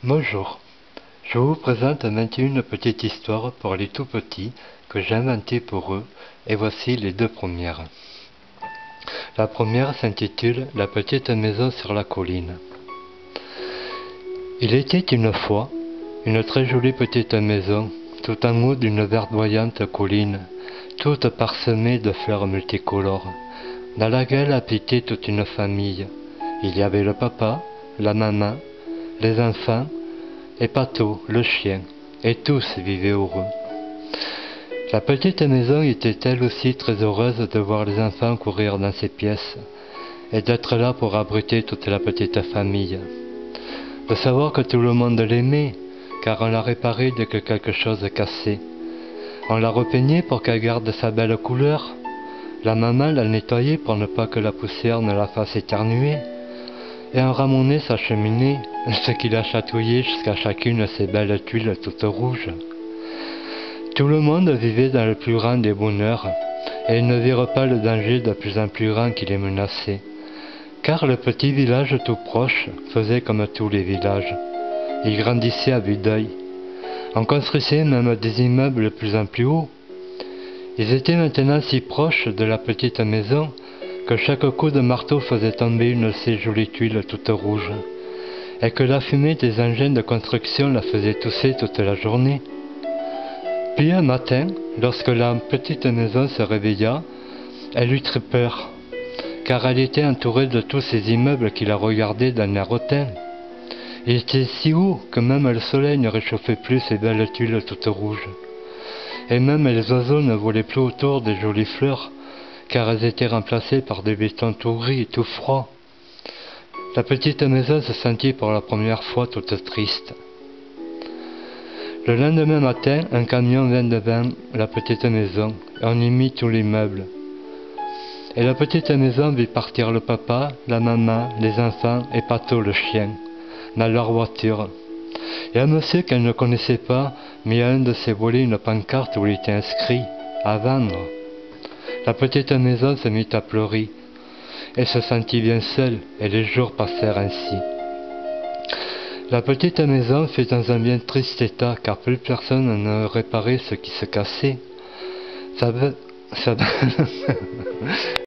Bonjour, je vous présente 21 petites histoires pour les tout petits que j'ai inventées pour eux, et voici les deux premières. La première s'intitule « La petite maison sur la colline ». Il était une fois une très jolie petite maison, tout en haut d'une verdoyante colline, toute parsemée de fleurs multicolores, dans laquelle habitait toute une famille. Il y avait le papa, la maman, les enfants, et Pato, le chien, et tous vivaient heureux. La petite maison était elle aussi très heureuse de voir les enfants courir dans ses pièces, et d'être là pour abriter toute la petite famille. De savoir que tout le monde l'aimait, car on la réparait dès que quelque chose cassait. On la repeignait pour qu'elle garde sa belle couleur. La maman la nettoyait pour ne pas que la poussière ne la fasse éternuer. Et on ramenait sa cheminée, ce qui la chatouillait jusqu'à chacune de ses belles tuiles toutes rouges. Tout le monde vivait dans le plus grand des bonheurs, et ils ne virent pas le danger de plus en plus grand qui les menaçait. Car le petit village tout proche faisait comme tous les villages. Il grandissait à vue d'œil. On construisait même des immeubles de plus en plus hauts. Ils étaient maintenant si proches de la petite maison que chaque coup de marteau faisait tomber une de ces jolies tuiles toutes rouges, et que la fumée des engins de construction la faisait tousser toute la journée. Puis un matin, lorsque la petite maison se réveilla, elle eut très peur, car elle était entourée de tous ces immeubles qui la regardaient d'un air hautain. Il était si haut que même le soleil ne réchauffait plus ces belles tuiles toutes rouges. Et même les oiseaux ne volaient plus autour des jolies fleurs, car elles étaient remplacées par des bétons tout gris et tout froids. La petite maison se sentit pour la première fois toute triste. Le lendemain matin, un camion vint devant la petite maison, et on y mit tous les meubles. Et la petite maison vit partir le papa, la maman, les enfants et Pato le chien, dans leur voiture. Et un monsieur qu'elle ne connaissait pas mit à un de ses volets une pancarte où il était inscrit « À vendre ». La petite maison se mit à pleurer, et se sentit bien seule, et les jours passèrent ainsi. La petite maison fut dans un bien triste état, car plus personne ne réparait ce qui se cassait.